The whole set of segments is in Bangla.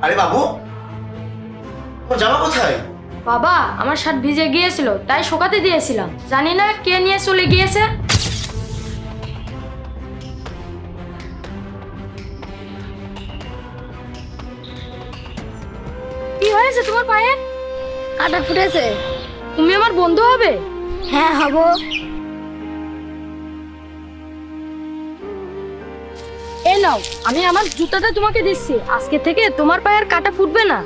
আরে বাবু, তোমার জামা কোথায়? বাবা, আমার শার্ট ভিজে গিয়েছিল তাই শুকাতে দিয়েছিলাম। জানি না কে নিয়ে চলে গিয়েছে। কি হয়েছে তোমার পায়ে? কাটা ফুটেছে। তুমি আমার বন্ধু হবে? হ্যাঁ হব। এই নাও, আমি আমার জুতাটা তোমাকে দিচ্ছি। আজকে থেকে তোমার পায়ের কাটা ফুটবে না।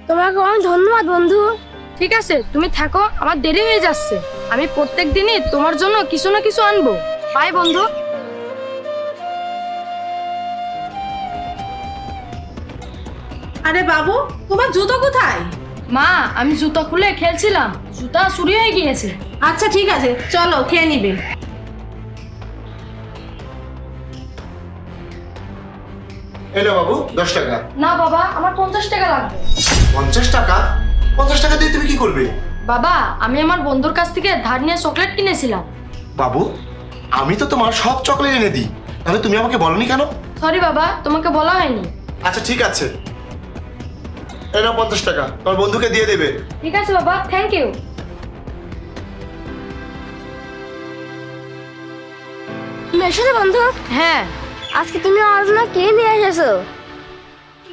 তোমাকে অনেক ধন্যবাদ বন্ধু। ঠিক আছে, তুমি থাকো, আমার দেরি হয়ে যাচ্ছে। আমি প্রত্যেক দিনই তোমার জন্য কিছু না কিছু আনবো। বাই বন্ধু। আরে বাবু, তোমার জুতো কোথায়? মা, আমি জুতা খুলে খেলছিলাম, জুতা চুরি হয়ে গিয়েছে। আচ্ছা ঠিক আছে, চলো খেয়ে নিবে। এই নাও বাবু, 10 টাকা। না বাবা, আমার 50 টাকা লাগবে। 50 টাকা? 50 টাকা দিয়ে তুমি কি করবে? বাবা, আমি আমার বন্ধুর কাছ থেকে ধার নিয়ে চকলেট কিনেছিলাম। বাবু, আমি তো তোমার সব চকলেট এনে দিই, তাহলে তুমি আমাকে বলনি কেন? সরি বাবা, তোমাকে বলা হয়নি। আচ্ছা ঠিক আছে, এই নাও 50 টাকা, তোমার বন্ধুকে দিয়ে দেবে। ঠিক আছে বাবা, থ্যাংক ইউ। তুমি এসেছো বন্ধু? হ্যাঁ। আজকে তুমি আমার জন্য কে নিয়ে এসেছো?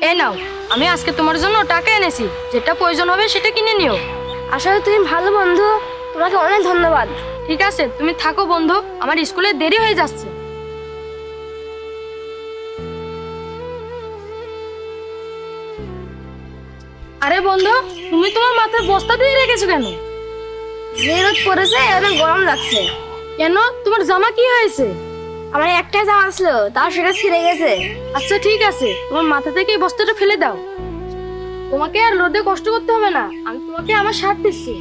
এই নাও, আমি আজকে তোমার জন্য টাকা এনেছি, যেটা প্রয়োজন হবে সেটা কিনে নিও। আসলে তুমি ভালো বন্ধু, তোমাকে অনেক ধন্যবাদ। ঠিক আছে, তুমি থাকো বন্ধু, আমার স্কুলে দেরি হয়ে যাচ্ছে। আরে বন্ধু, তুমি তোমার মাথায় বস্তা দিয়ে রেখেছো কেন? যে রোদ পড়েছে অনেক গরম লাগছে। কেন, তোমার জামা কি হয়েছে? আমার একটা জামা ছিল, তাও সেটা ছিঁড়ে গেছে। আচ্ছা ঠিক আছে, তোমার মাথা থেকে এই বস্তাটা ফেলে দাও। তোমাকে আর রোদে কষ্ট করতে হবে না, আমি তোমাকে আমার শার্ট দিচ্ছি।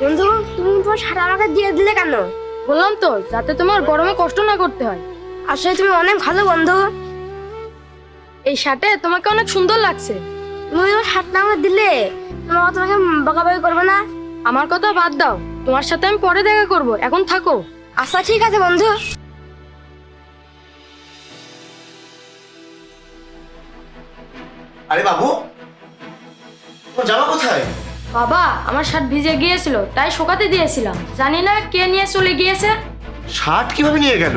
বন্ধু, তুমি তোমার শার্ট আমাকে দিয়ে দিলে কেন? বললাম তো, যাতে তোমার গরমে কষ্ট না করতে হয়। আসলে তুমি অনেক ভালো বন্ধু। এই শার্টে তোমাকে অনেক সুন্দর লাগছে। তুমি তোমার শার্টটা আমাকে দিলে, তোমাকে বকাবকি করবে না? আমার কথা বাদ দাও, তোমার সাথে আমি পরে দেখা করব, এখন থাকো। আচ্ছা ঠিক আছে বন্ধু। আরে বাবু, তোমার জামা কোথায়? বাবা, আমার শার্ট ভিজে গিয়েছিল তাই শুকাতে দিয়েছিলাম। জানি না কে নিয়ে চলে গিয়েছে। শার্ট কিভাবে নিয়ে গেল?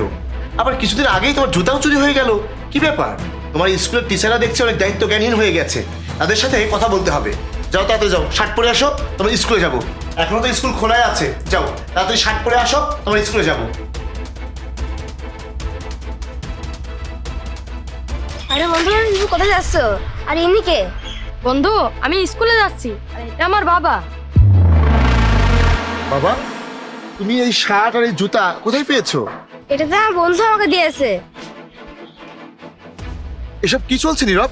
আবার কিছুদিন আগেই তোমার জুতাও চুরি হয়ে গেল। কি ব্যাপার? তোমার স্কুলের টিচাররা দেখছে অনেক দায়িত্ব জ্ঞানহীন হয়ে গেছে, তাদের সাথে কথা বলতে হবে। যাও তাড়াতাড়ি যাও, শার্ট পরে আসো, তোমার স্কুলে যাবো। এখনো তো স্কুল খোলাই আছে, যাও তাড়াতাড়ি শার্ট পরে আসো, তোমার স্কুলে যাবো। আরে বন্ধু, তুমি কোথায় যাচ্ছ? আর ইনি কে? বন্ধু, আমি স্কুলে যাচ্ছি, আর এটা আমার বাবা। বাবা, তুমি এই শার্ট আর এই জুতা কোথায় পেয়েছো? এটা তো আমার বন্ধু আমাকে দিয়েছে। এসব কি চলছে নীরব?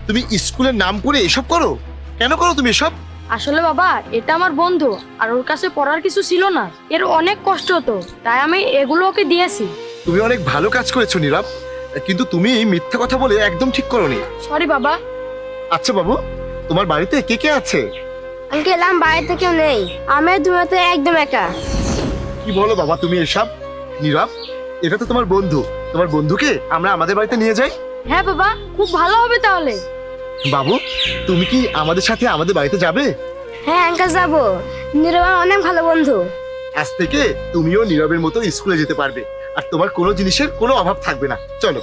তুমি স্কুলের নাম করে এসব করো? কেন করো তুমি এসব? আসলে বাবা, এটা আমার বন্ধু, আর ওর কাছে পড়ার কিছু ছিল না, এর অনেক কষ্ট হতো, তাই আমি এগুলো ওকে দিয়েছি। তুমি অনেক ভালো কাজ করেছো নীরব, কিন্তু তুমি মিথ্যা কথা বলে একদম ঠিক করোনি। সরি বাবা। আচ্ছা বাবু, তোমার বাড়িতে কে কে আছে? আমি গেলাম, বাড়িতে কেউ নেই, আমি দুনিয়াতে একদম একা। কি বলো বাবা তুমি এসব? নীরব, এটা তো তোমার বন্ধু, তোমার বন্ধুকে আমরা আমাদের বাড়িতে নিয়ে যাই। হ্যাঁ বাবা, খুব ভালো হবে তাহলে। বাবু, তুমি কি আমাদের সাথে আমাদের বাড়িতে যাবে? হ্যাঁ আঙ্কেল, যাবো। নীরব আমার অনেক ভালো বন্ধু। আজ থেকে তুমিও নীরবের মতো স্কুলে যেতে পারবে, আর তোমার কোনো জিনিসের কোনো অভাব থাকবে না। চলো।